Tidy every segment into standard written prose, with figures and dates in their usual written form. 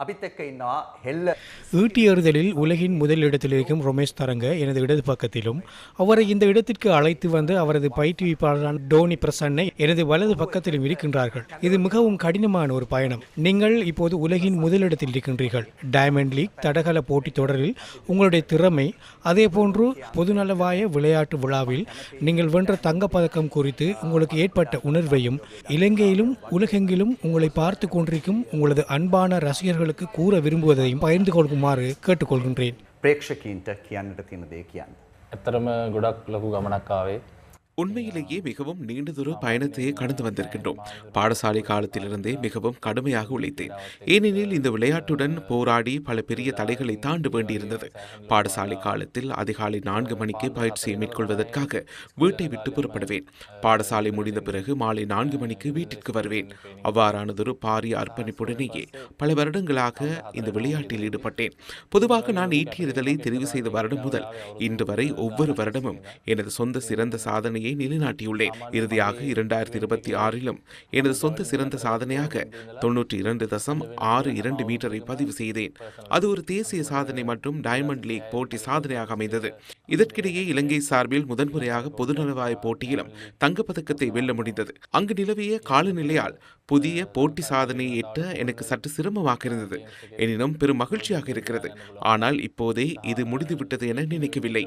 අපිත් එක්ක ඉන්නවා හෙල්ල ஈட்டி எறிதலில் உலகின் முதல் இடத்தில் இருக்கும் ரொமேஷ் தரங்க எனது இடது பக்கத்திலும், அவரை இந்த இடத்திற்கு அழைத்து வந்து அவரது பயிற்றுவிப்பாளரான டோனி பிரசன்னை எனது வலது பக்கத்திலும் இருக்கின்றார்கள். இது மிகவும் கடினமான ஒரு பயணம். நீங்கள் இப்போது உலகின் முதலிடத்தில் இருக்கின்றீர்கள். டயமண்ட் லீக் தடகள போட்டித் தொடரில் உங்களுடைய திறமை, அதேபோன்று பொதுநலவாய விளையாட்டு விழாவில் நீங்கள் வென்ற தங்கப்பதக்கம் குறித்து உங்களுக்கு ஏற்பட்ட உணர்வையும் இலங்கையிலும் உலகெங்கிலும் உங்களை பார்த்து கொண்டிருக்கும் உங்களது அன்பான ரசிகர்களுக்கு கூற விரும்புவதையும் பகிர்ந்து கொள்ளுமாறு கேட்டுக்கொள்கின்றேன். ප්‍රේක්ෂකීන්ට කියන්නට තියෙන දේ කියන්න. ඇත්තරම ගොඩක් ලොකු ගමනක් ආවේ. உண்மையிலேயே மிகவும் நீண்டதொரு பயணத்தையே கடந்து வந்திருக்கின்றோம். பாடசாலை காலத்திலிருந்தே மிகவும் கடுமையாக உழைத்தேன். ஏனெனில் இந்த விளையாட்டுடன் போராடி பல பெரிய தடைகளை தாண்ட வேண்டியிருந்தது. பாடசாலை காலத்தில் அதிகாலை 4 மணிக்கு பயிற்சியை மேற்கொள்வதற்காக வீட்டை விட்டு புறப்படுவேன். பாடசாலை முடிந்த பிறகு மாலை 4 மணிக்கு வீட்டிற்கு வருவேன். அவ்வாறானதொரு பாரிய அர்ப்பணிப்புடனேயே பல வருடங்களாக இந்த விளையாட்டில் ஈடுபட்டேன். பொதுவாக நான் ஈட்டியறிதலை தெரிவு செய்த வருடம் முதல் இன்று வரை ஒவ்வொரு வருடமும் எனது சொந்த சிறந்த சாதனையை நிலைநாட்டியுள்ளேன். இறுதியாக 2026 எனது சொந்த சிறந்த சாதனையாக 92.62 மீட்டரை பதிவு செய்தேன். அது ஒரு தேசிய சாதனை மற்றும் டயமண்ட் லீக் போட்டி சாதனையாக அமைந்தது. இதற்கிடையே இலங்கை சார்பில் முதன்முறையாக பொதுநலவாய போட்டியிலும் தங்கப்பதக்கத்தை வெல்ல முடிந்தது. அங்கு நிலவிய காலநிலையால் புதிய போட்டி சாதனையை எட்ட எனக்கு சற்று சிரமமாக இருந்தது. எனினும் பெரும் மகிழ்ச்சியாக இருக்கிறது. ஆனால் இப்போதே இது முடிந்துவிட்டது என நினைக்கவில்லை.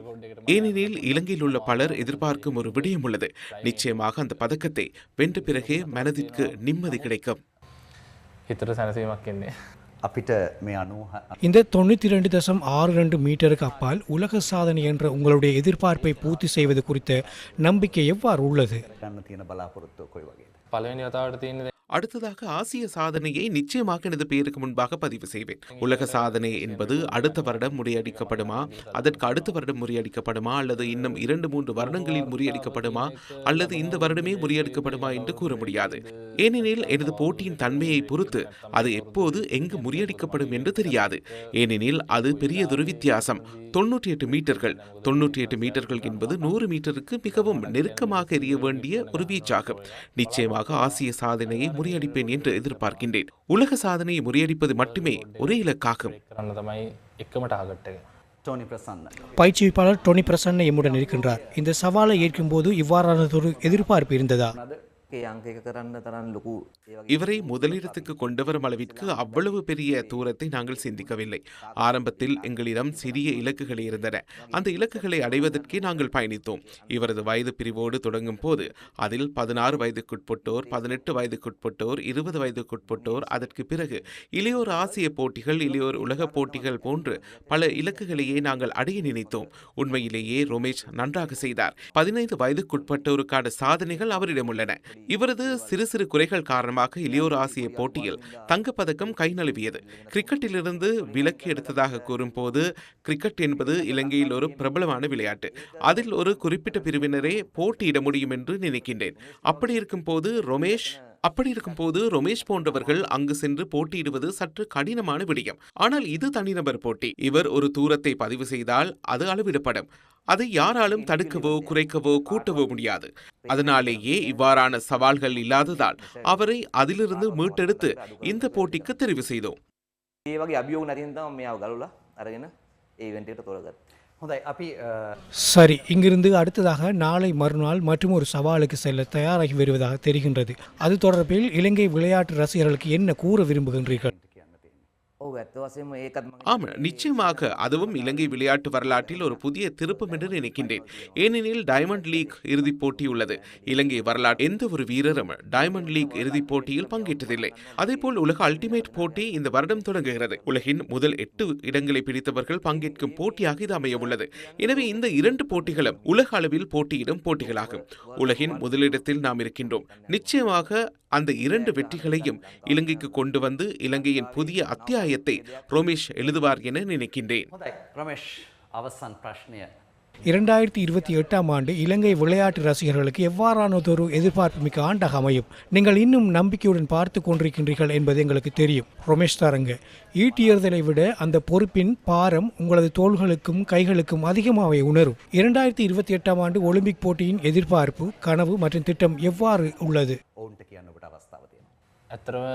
ஏனெனில் இலங்கையில் உள்ள பலர் எதிர்பார்க்கும் ஒரு விடயம் உள்ளது. நிச்சயமாக அந்த பதக்கத்தை வென்ற பிறகே மனதிற்கு நிம்மதி கிடைக்கும். හිතට සැනසීමක් එන්නේ. අපිට මේ 90 இந்த 92.62 மீட்டருக்கு அப்பால் உலக சாதனை என்ற உங்களுடைய எதிர்பார்ப்பை பூர்த்தி செய்வது குறித்த நம்பிக்கை எவ்வாறு உள்ளது? ගන්න තියෙන බලාපොරොත්තුව කොයි වගේද? පළවෙනි වතාවට තියෙන அடுத்ததாக ஆசிய சாதனையை நிச்சயமாக எனது பெயருக்கு முன்பாக பதிவு செய்வேன். உலக சாதனை என்பது அடுத்த வருடம் முறியடிக்கப்படுமா, அதற்கு அடுத்த வருடம் முறியடிக்கப்படுமா, அல்லது இன்னும் 2-3 வருடங்களில் முறியடிக்கப்படுமா, அல்லது இந்த வருடமே முறியடிக்கப்படுமா என்று கூற முடியாது. ஏனெனில் எனது போட்டியின் தன்மையை பொறுத்து அது எப்போது எங்கு முறியடிக்கப்படும் என்று தெரியாது. ஏனெனில் அது பெரியதொரு வித்தியாசம். 98 மீட்டர்கள் 98 மீட்டர்கள் என்பது 100 மீட்டருக்கு மிகவும் நெருக்கமாக எறிய வேண்டிய ஒரு வீச்சாகும். நிச்சயமாக ஆசிய சாதனையை முறியடிப்பேன் என்று எதிர்பார்க்கின்றேன். உலக சாதனையை முறியடிப்பது மட்டுமே ஒரே இலக்காகும். කරන්න තමයි එකම ටාගට් එක. ටෝනි ප්‍රසන්න. பயிற்சியாளர் டோனி பிரசன்ன எம்முடன் இருக்கின்றார். இந்த சவாலை ஏற்கும்போது இவ்வாறானதொரு எதிர்பார்ப்பு இருந்ததா? අංකයක කරන්න තරම් ලොකු இவரை முதலிடத்துக்கு கொண்டு வரும் அளவிற்கு அவ்வளவு பெரிய தூரத்தை நாங்கள் சிந்திக்கவில்லை. ஆரம்பத்தில் எங்களிடம் சிறிய இலக்குகள் இருந்தன. அந்த இலக்குகளை அடைவதற்கே நாங்கள் பயணித்தோம். இவரது வயது பிரிவோடு தொடங்கும் போது அதில் 16 வயதுக்குட்பட்டோர், 18 வயதுக்குட்பட்டோர், 20 வயதுக்குட்பட்டோர், அதற்கு பிறகு இளையோர் ஆசிய போட்டிகள், இளையோர் உலக போட்டிகள் போன்று பல இலக்குகளையே நாங்கள் அடைய நினைத்தோம். உண்மையிலேயே ரொமேஷ் நன்றாக செய்தார். 15 வயதுக்குட்பட்டோருக்கான சாதனைகள் அவரிடம் உள்ளன. இவரது சிறு சிறு குறைகள் காரணமாக இளையோர் ஆசிய போட்டியில் தங்கப்பதக்கம் கை நழுவியது. கிரிக்கெட்டிலிருந்து விலக்கு எடுத்ததாக கூறும்போது, கிரிக்கெட் என்பது இலங்கையில் ஒரு பிரபலமான விளையாட்டு. அதில் ஒரு குறிப்பிட்ட பிரிவினரே போட்டியிட முடியும் என்று நினைக்கின்றேன். அப்படி இருக்கும்போது ரொமேஷ் போன்றவர்கள் அங்கு சென்று போட்டியிடுவது சற்று கடினமான விடயம். ஆனால் இது தனிநபர் போட்டி. இவர் ஒரு தூரத்தை பதிவு செய்தால் அது அளவிடப்படும். அதை யாராலும் தடுக்கவோ குறைக்கவோ கூட்டவோ முடியாது. அதனாலேயே இவ்வாறான சவால்கள் இல்லாததால் அவரை அதிலிருந்து மீட்டெடுத்து இந்த போட்டிக்கு தெரிவு செய்தோம். ඒ වගේ අභියෝග නැතිනම් තමයි මෙයාව ගලවලා අරගෙන ඒ ඉවෙන්ට් එකට තෝරගත්තා. හොඳයි අපි சரி, இங்கிருந்து அடுத்ததாக நாளை மறுநாள் மற்றும் ஒரு சவாலுக்கு செல்ல தயாராகி வருவதாக தெரிகின்றது. அது தொடர்பில் இலங்கை விளையாட்டு ரசிகர்களுக்கு என்ன கூற விரும்புகின்றீர்கள்? ඔව් ඇත්ත වශයෙන්ම ඒකත් මම ஆம், நிச்சயமாக அதுவும் இலங்கை விளையாட்டு வரலாற்றில் ஒரு புதிய திருப்பம் என்று நினைக்கின்றேன். ஏனெனில் டயமண்ட் லீக் இறுதிப் போட்டி உள்ளது. இலங்கை வரலாற்று எந்த ஒரு வீரரும் டயமண்ட் லீக் இறுதிப் போட்டியில் பங்கேற்றதில்லை. அதேபோல் உலக அல்டிமேட் போட்டி இந்த வருடம் தொடங்குகிறது. உலகின் முதல் 8 இடங்களை பிடித்தவர்கள் பங்கேற்கும் போட்டியாக இது அமைய உள்ளது. எனவே இந்த 2 போட்டிகளும் உலக அளவில் போட்டியிடும் போட்டிகளாகும். உலகின் முதலிடத்தில் நாம் இருக்கின்றோம். நிச்சயமாக அந்த 2 வெற்றிகளையும் இலங்கைக்கு கொண்டு வந்து இலங்கையின் புதிய அத்தியாயத்தை ரோமேஷ் எழுதுவார் என நினைக்கின்றேன். හොඳයි රමේෂ් අවසන් ප්‍රශ්නය 2028 இலங்கை விளையாட்டு ரசிகர்களுக்கு எவ்வாறானதொரு எதிர்பார்ப்புமிக்க ஆண்டாக அமையும்? நீங்கள் இன்னும் நம்பிக்கையுடன் பார்த்து கொண்டிருக்கின்றீர்கள் என்பது எங்களுக்கு தெரியும். ரொமேஷ் தரங்க, ஈட்டியறுதலை விட அந்த பொறுப்பின் பாரம் உங்களது தோள்களுக்கும் கைகளுக்கும் அதிகமாகவே உணரும். 2028 ஒலிம்பிக் போட்டியின் எதிர்பார்ப்பு, கனவு மற்றும் திட்டம் எவ்வாறு உள்ளது? ඔවුන්ට කියන්න ඔබට අවස්ථාව තියෙනවා. ඇත්තරම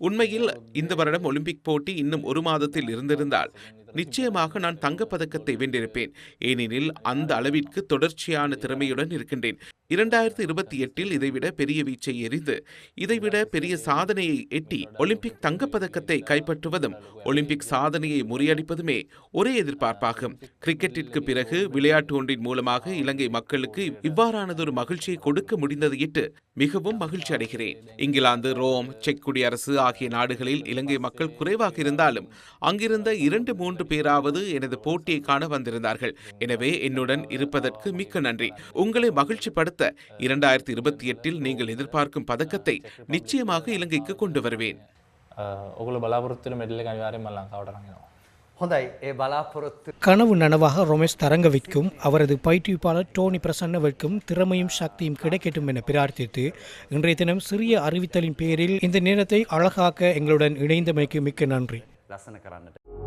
உண்மையில் இந்த வருடம் ஒலிம்பிக் போட்டி இன்னும் ஒரு மாதத்தில் இருந்திருந்தால் நிச்சயமாக நான் தங்கப்பதக்கத்தை வென்றிருப்பேன். ஏனெனில் அந்த அளவிற்கு தொடர்ச்சியான திறமையுடன் இருக்கின்றேன். 2028 இதைவிட பெரிய வீச்சை எறிந்து இதைவிட பெரிய சாதனையை எட்டி ஒலிம்பிக் தங்கப்பதக்கத்தை கைப்பற்றுவதும் ஒலிம்பிக் சாதனையை முறியடிப்பதுமே ஒரே எதிர்பார்ப்பாகும். கிரிக்கெட்டிற்கு பிறகு விளையாட்டு ஒன்றின் மூலமாக இலங்கை மக்களுக்கு இவ்வாறானதொரு மகிழ்ச்சியை கொடுக்க முடிந்ததையிட்டு மிகவும் மகிழ்ச்சி அடைகிறேன். இங்கிலாந்து, ரோம், செக் குடியரசு ஆகிய நாடுகளில் இலங்கை மக்கள் குறைவாக இருந்தாலும் அங்கிருந்த 2-3 பேராவது எனது போட்டியை காண வந்திருந்தார்கள். எனவே என்னுடன் இருப்பதற்கு மிக்க நன்றி. உங்களை மகிழ்ச்சிப்படுத்த 2028 நீங்கள் எதிர்பார்க்கும் பதக்கத்தை நிச்சயமாக இலங்கைக்கு கொண்டு வருவேன். ඔගොල්ලෝ බලාපොරොත්තු වෙන මෙඩල් එක අනිවාර්යෙන්ම ලංකාවට අරන් එනවා. හොඳයි ඒ බලාපොරොත්තු கனவு நனவாக ரொமேஷ் தரங்கவிற்கும் அவரது பயிற்றுவிப்பாளர் டோனி பிரசன்னவிற்கும் திறமையும் சக்தியும் கிடைக்கட்டும் என பிரார்த்தித்து இன்றைய தினம் சிறிய அறிவித்தலின் பேரில் இந்த நேரத்தை அழகாக்க எங்களுடன் இணைந்தமைக்கு மிக்க நன்றி. ලස්සන කරන්නට